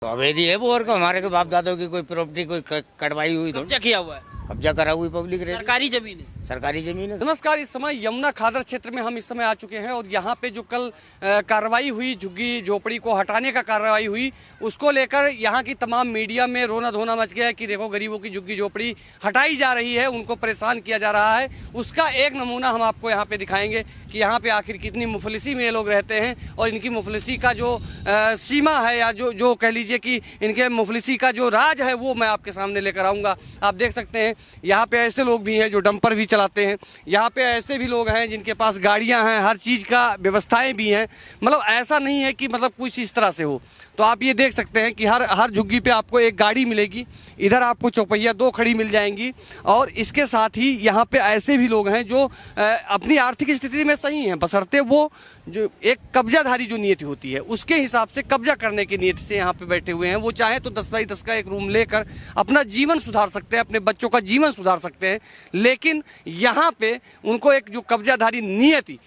तो अवैध है वो, और हमारे के बाप दादों की कोई प्रॉपर्टी कोई कटवाई हुई तो कब्जा किया हुआ है, कब्जा करा हुई पब्लिक रेट सरकारी जमीन है। सरकारी जमीन है। नमस्कार, इस समय यमुना खादर क्षेत्र में हम इस समय आ चुके हैं और यहाँ पे जो कल कार्रवाई हुई, झुग्गी झोपड़ी को हटाने का कार्रवाई हुई, उसको लेकर यहाँ की तमाम मीडिया में रोना धोना मच गया है कि देखो गरीबों की झुग्गी झोपड़ी हटाई जा रही है, उनको परेशान किया जा रहा है। उसका एक नमूना हम आपको यहाँ पे दिखाएंगे कि यहाँ पे आखिर कितनी मुफलिसी में ये लोग रहते हैं और इनकी मुफलिसी का जो सीमा है या जो कह लीजिए कि इनके मुफलिसी का जो राज है वो मैं आपके सामने लेकर आऊँगा। आप देख सकते हैं यहाँ पे ऐसे लोग भी हैं जो डंपर भी चलाते हैं, यहाँ पे ऐसे भी लोग हैं जिनके पास गाड़ियाँ हैं, हर चीज़ का व्यवस्थाएं भी हैं। मतलब ऐसा नहीं है कि मतलब कुछ इस तरह से हो। तो आप ये देख सकते हैं कि हर झुग्गी पे आपको एक गाड़ी मिलेगी, इधर आपको चौपहिया 2 खड़ी मिल जाएंगी। और इसके साथ ही यहाँ पे ऐसे भी लोग हैं जो अपनी आर्थिक स्थिति में सही हैं, बशर्ते वो जो एक कब्जाधारी जो नीयत होती है उसके हिसाब से कब्जा करने की नीयत से यहाँ पे बैठे हुए हैं। वो चाहे तो 10 बाई 10 का एक रूम लेकर अपना जीवन सुधार सकते हैं, अपने बच्चों का जीवन सुधार सकते हैं। लेकिन यहाँ पे उनको एक जो कब्जाधारी नीयत,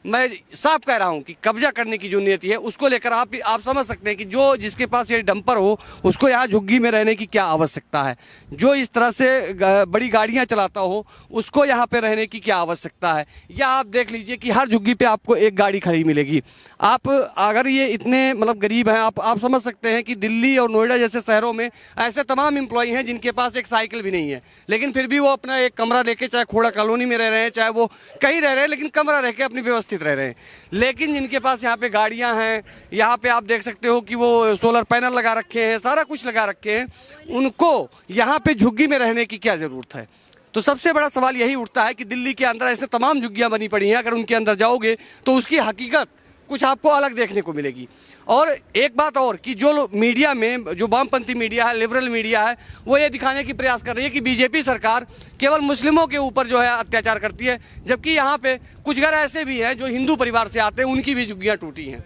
मैं साफ कह रहा हूं कि कब्जा करने की जो नीयति है उसको लेकर आप समझ सकते हैं कि जो जिसके पास ये डंपर हो उसको यहाँ झुग्गी में रहने की क्या आवश्यकता है। जो इस तरह से बड़ी गाड़ियां चलाता हो उसको यहाँ पे रहने की क्या आवश्यकता है। या आप देख लीजिए कि हर झुग्गी पे आपको एक गाड़ी खड़ी मिलेगी। आप अगर ये इतने मतलब गरीब हैं, आप समझ सकते हैं कि दिल्ली और नोएडा जैसे शहरों में ऐसे तमाम एम्प्लॉई हैं जिनके पास एक साइकिल भी नहीं है, लेकिन फिर भी वो अपना एक कमरा लेके, चाहे खोड़ा कॉलोनी में रह रहे हैं, चाहे वो कहीं रह रहे हैं, लेकिन कमरा रह के अपनी व्यवस्थित रह रहे हैं। लेकिन जिनके पास यहाँ पे गाड़ियां हैं, यहाँ पे आप देख सकते हो कि वो सोलर पैनल लगा रखे हैं, सारा कुछ लगा रखे हैं, उनको यहाँ पे झुग्गी में रहने की क्या जरूरत है। तो सबसे बड़ा सवाल यही उठता है कि दिल्ली के अंदर ऐसे तमाम झुग्गियां बनी पड़ी हैं, अगर उनके अंदर जाओगे तो उसकी हकीकत कुछ आपको अलग देखने को मिलेगी। और एक बात और कि जो मीडिया में, जो वामपंथी मीडिया है, लिबरल मीडिया है, वो ये दिखाने की प्रयास कर रही है कि बीजेपी सरकार केवल मुस्लिमों के ऊपर जो है अत्याचार करती है, जबकि यहाँ पे कुछ घर ऐसे भी हैं जो हिंदू परिवार से आते हैं, उनकी भी झुग्गियाँ टूटी हैं।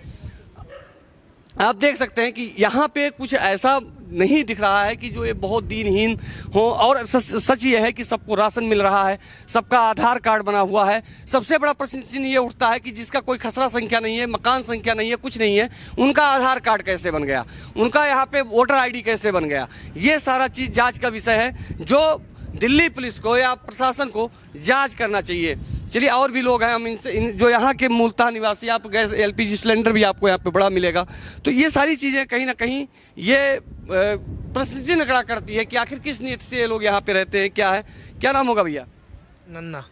आप देख सकते हैं कि यहाँ पे कुछ ऐसा नहीं दिख रहा है कि जो ये बहुत दीनहीन हो। और सच ये है कि सबको राशन मिल रहा है, सबका आधार कार्ड बना हुआ है। सबसे बड़ा प्रश्न ये उठता है कि जिसका कोई खसरा संख्या नहीं है, मकान संख्या नहीं है, कुछ नहीं है, उनका आधार कार्ड कैसे बन गया, उनका यहाँ पे वोटर आईडी कैसे बन गया। ये सारा चीज़ जांच का विषय है जो दिल्ली पुलिस को या प्रशासन को जांच करना चाहिए। चलिए, और भी लोग हैं, हम इनसे जो यहाँ के मूलतः निवासी, आप गैस LPG सिलेंडर भी आपको यहाँ पे बड़ा मिलेगा। तो ये सारी चीज़ें कहीं ना कहीं ये प्रश्न चिन्ह खड़ा करती है कि आखिर किस नीयत से ये लोग यहाँ पे रहते हैं, क्या है। क्या नाम होगा भैया? नन्ना।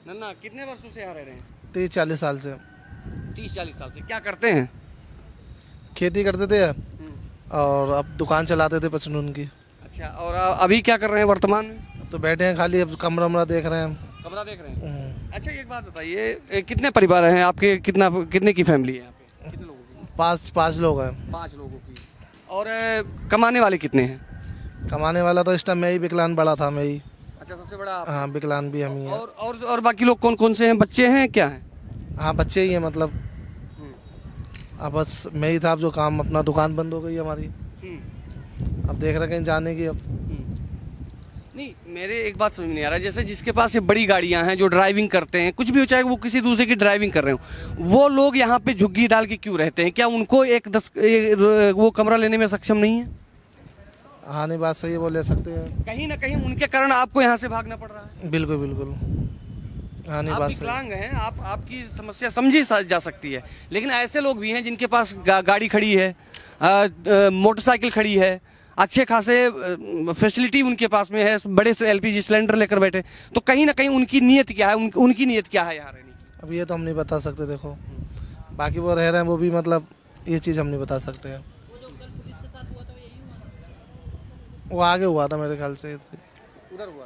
नन्ना, कितने वर्षों से यहाँ रह रहे हैं? 30-40 साल से। 30-40 साल से। क्या करते हैं? खेती करते थे और अब दुकान चलाते थे पचनून की। अच्छा, और अभी क्या कर रहे हैं वर्तमान में? अब तो बैठे हैं खाली, अब कमरा देख रहे हैं। कमरा देख रहे हैं। अच्छा, एक बात बताइए, कितने परिवार हैं आपके, कितने की फैमिली है यहाँ पे, कितने लोगों की? 5 लोग हैं। 5 लोगों की। और कमाने वाले कितने हैं? कमाने वाला तो इस टाइम मैं ही, विकलांग बड़ा था मैं ही। अच्छा, सबसे बड़ा आप? हाँ, विकलांग भी हम ही हैं। और बाकी लोग कौन कौन से हैं? बच्चे हैं, क्या हैं? हाँ, बच्चे ही हैं मतलब। अब बस मैं ही था, अब जो काम, अपना दुकान बंद हो गई हमारी, अब देख रहे कहीं जाने की। अब नहीं, मेरे एक बात समझ नहीं आ रहा, जैसे जिसके पास ये बड़ी गाड़ियां हैं, जो ड्राइविंग करते हैं, कुछ भी हो, चाहे वो किसी दूसरे की ड्राइविंग कर रहे हो, वो लोग यहाँ पे झुग्गी डाल के क्यों रहते हैं? क्या उनको वो कमरा लेने में सक्षम नहीं है? हाँ, नहीं, बात सही है, वो ले सकते हैं। कहीं ना कहीं उनके कारण आपको यहाँ से भागना पड़ रहा है। बिल्कुल बिल्कुल। हाँ, नहीं, आप बात सही। विकलांग हैं, आपकी समस्या समझी जा सकती है, लेकिन ऐसे लोग भी हैं जिनके पास गाड़ी खड़ी है, मोटरसाइकिल खड़ी है, अच्छे खासे फैसिलिटी उनके पास में है, बड़े से LPG सिलेंडर लेकर बैठे। तो कहीं ना कहीं उनकी नीयत क्या है, उनकी नीयत क्या है यहाँ रहने की? अब ये तो हम नहीं बता सकते। देखो, बाकी वो रह रहे हैं, वो भी मतलब ये चीज़ हम नहीं बता सकते हैं। वो आगे हुआ था मेरे ख्याल से, उधर हुआ।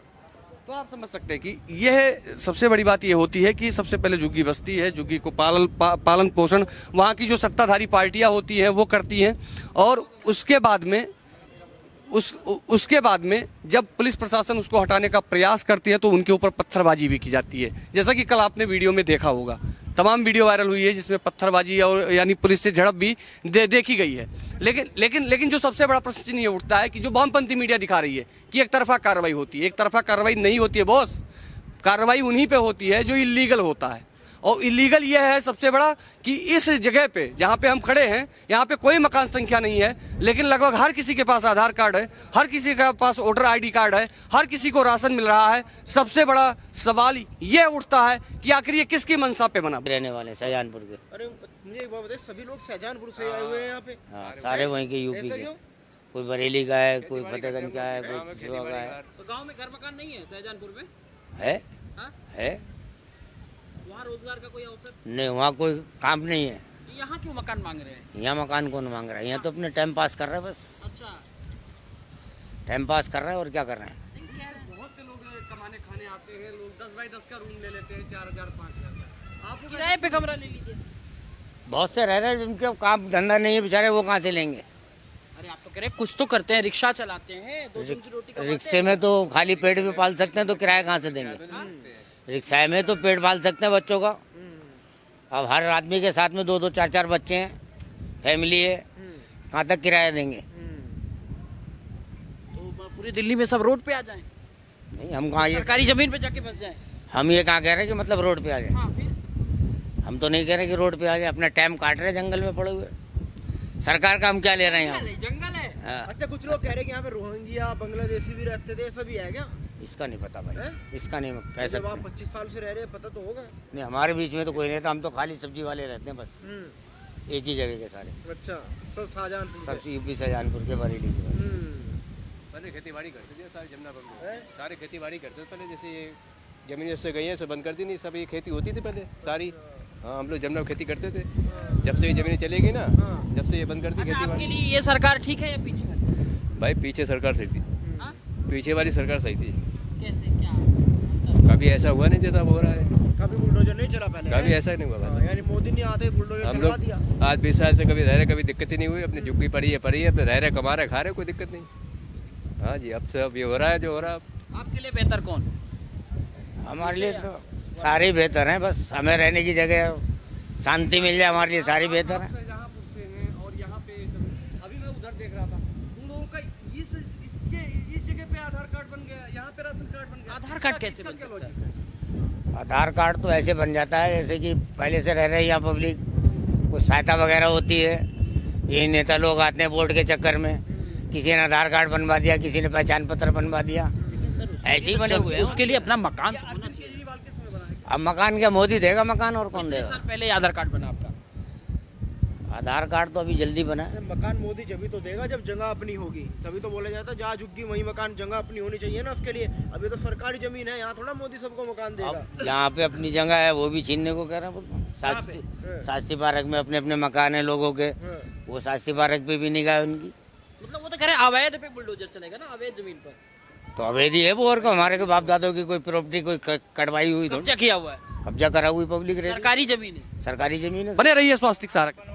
तो आप समझ सकते हैं कि यह सबसे बड़ी बात ये होती है कि सबसे पहले झुग्गी बस्ती है, झुग्गी को पालन पोषण वहाँ की जो सत्ताधारी पार्टियाँ होती हैं वो करती हैं। और उसके बाद में जब पुलिस प्रशासन उसको हटाने का प्रयास करती है तो उनके ऊपर पत्थरबाजी भी की जाती है, जैसा कि कल आपने वीडियो में देखा होगा। तमाम वीडियो वायरल हुई है जिसमें पत्थरबाजी और यानी पुलिस से झड़प भी देखी गई है। लेकिन जो सबसे बड़ा प्रश्न चिन्ह ये उठता है कि जो वामपंथी मीडिया दिखा रही है कि एक तरफा कार्रवाई होती है। एक तरफा कार्रवाई नहीं होती है बॉस, कार्रवाई उन्हीं पे होती है जो इलीगल होता है। और इलीगल ये है सबसे बड़ा कि इस जगह पे जहाँ पे हम खड़े हैं यहाँ पे कोई मकान संख्या नहीं है, लेकिन लगभग हर किसी के पास आधार कार्ड है, हर किसी के पास वोटर आईडी कार्ड है, हर किसी को राशन मिल रहा है। सबसे बड़ा सवाल ये उठता है कि आखिर ये किसकी मंशा पे बना। रहने वाले शाहजहानपुर के। अरे मुझे एक बात बताइए, सभी लोग शाहजहानपुर से आए हुए हैं यहाँ पे? हाँ, सारे वहीं के यूपी ऐसा के। क्यों? कोई बरेली का है, कोई फतेहगंज का है, कोई सिवा का है। तो गांव में घर मकान नहीं है शाहजहानपुर में? है हाँ? है वहाँ रोजगार का कोई अवसर? नहीं, वहाँ कोई काम नहीं है। तो यहाँ क्यों मकान मांग रहे हैं? यहाँ मकान कौन मांग रहा है? यहाँ तो अपने टाइम पास कर रहा है, बस अच्छा, टाइम पास कर रहा है और क्या कर रहे हैं। बहुत से लोग कमाने खाने आते हैं, लोग 10 बाई 10 का रूम ले लेते हैं 4000 5000 का। आपको किराए पे कमरा ले लीजिए। बहुत से रह रहे हैं जिनके काम धंधा नहीं है बेचारे, वो कहाँ से लेंगे। अरे आप तो कह रहे हैं कुछ तो करते हैं, रिक्शा चलाते हैं, दो दिन की रोटी कमाते रिक्शे में तो खाली पेट भी पाल सकते हैं, तो किराया कहाँ से देंगे। रिक्शा में तो पेट पाल सकते हैं बच्चों का। अब हर आदमी के साथ में 2-2 4-4 बच्चे हैं, फैमिली है, कहाँ तक किराया देंगे। तो पूरी दिल्ली में सब रोड पे आ जाएं, नहीं, हम कहाँ ये सरकारी जमीन पे जाके बस जाएं। हम ये कहाँ कह रहे हैं कि मतलब रोड पे आ जाए। हाँ फिर हम तो नहीं कह रहे कि रोड पे आ जाए, अपना टाइम काट रहे हैं जंगल में पड़े हुए। सरकार का हम क्या ले रहे हैं यहाँ। जंगल है। हाँ, अच्छा, कुछ लोग कह रहे हैं कि यहाँ पे रोहिंग्या बांग्लादेशी भी रहते थे, ऐसा भी है क्या? इसका नहीं पता भाई, हैं? इसका नहीं कह जब आप सकते। 25 साल से रह रहे हैं, पता तो होगा। नहीं, हमारे बीच में तो कोई नहीं था, हम तो खाली सब्जी वाले रहते हैं बस, एक ही जगह के सारे, अच्छा, सब शाहजहानपुर सब यूपी शाहजहानपुर के बरेली के बस। पहले खेती बाड़ी करते थे सारे जमुना हैं? बंद, सारे खेती बाड़ी करते थे पहले। जैसे ये जमीन जैसे गई है सब बंद कर दी, नहीं सब ये खेती होती थी पहले सारी। हाँ, हम लोग जमुना में खेती करते थे। जब से ये जमीन चली गई ना, जब से ये बंद कर दी अच्छा, खेती आपके बाड़ी। लिए ये सरकार ठीक है या पीछे वाली? भाई पीछे सरकार सही थी, हाँ? पीछे वाली सरकार सही थी। कैसे क्या? कभी ऐसा हुआ नहीं जैसा हो रहा है, कभी बुलडोजर नहीं चला पहले? कभी ऐसा नहीं हुआ हाँ, बस। यानी मोदी नहीं आते बुलडोजर हम चलवा दिया। लोग आज 20 साल से कभी रह रहे, कभी दिक्कत ही नहीं हुई। अपनी झुग्गी पड़ी है, अपने रह रहे, कमा रहे, खा रहे, कोई दिक्कत नहीं। हाँ जी, अब से अब ये हो रहा है जो हो रहा है। आपके लिए बेहतर कौन? हमारे लिए तो सारे ही बेहतर हैं, बस हमें रहने की जगह शांति मिल जाए, हमारे लिए सारी बेहतर है। शाहजहांपुर से हैं और यहाँ पे अभी मैं उधर देख रहा था, उन लोगों का इस जगह पे आधार कार्ड बन गया, यहाँ पे राशन कार्ड बन गया। आधार कार्ड कैसे बन सकता है? आधार कार्ड तो ऐसे बन जाता है जैसे कि पहले से रह रहे हैं यहाँ पब्लिक, कुछ सहायता वगैरह होती है, यही नेता लोग आते हैं वोट के चक्कर में, किसी ने आधार कार्ड बनवा दिया, किसी ने पहचान पत्र बनवा दिया, ऐसे ही बने हुए हैं। उसके लिए अपना मकान तो होना चाहिए। अब मकान क्या मोदी देगा मकान, और कौन कितने देगा। साल पहले आधार कार्ड बना आपका? आधार कार्ड तो अभी जल्दी बना है। मकान मोदी जब भी तो देगा जब जगह अपनी होगी, तभी तो बोला जाता है जहाँ झुग्गी वही मकान, जगह अपनी होनी चाहिए ना उसके लिए। अभी तो सरकारी जमीन है, यहाँ थोड़ा मोदी सबको मकान देगा। अब जहाँ पे अपनी जगह है वो भी छीनने को कह रहे हैं। शास्त्री पार्क में अपने अपने मकान है लोगों के, वो शास्त्री पार्क पे भी निगाह है उनकी। मतलब वो तो कह रहे हैं अवैध पे बुलडोजर चलेगा ना, अवैध जमीन पर। तो अवैध ही है वो, और को हमारे के बाप दादों की कोई प्रॉपर्टी कोई कटवाई हुई थोड़ी, कब्जा किया हुआ है, कब्जा करा हुई पब्लिक रह सरकारी जमीन है। सरकारी जमीन है। बने रहिए स्वास्तिक सारक।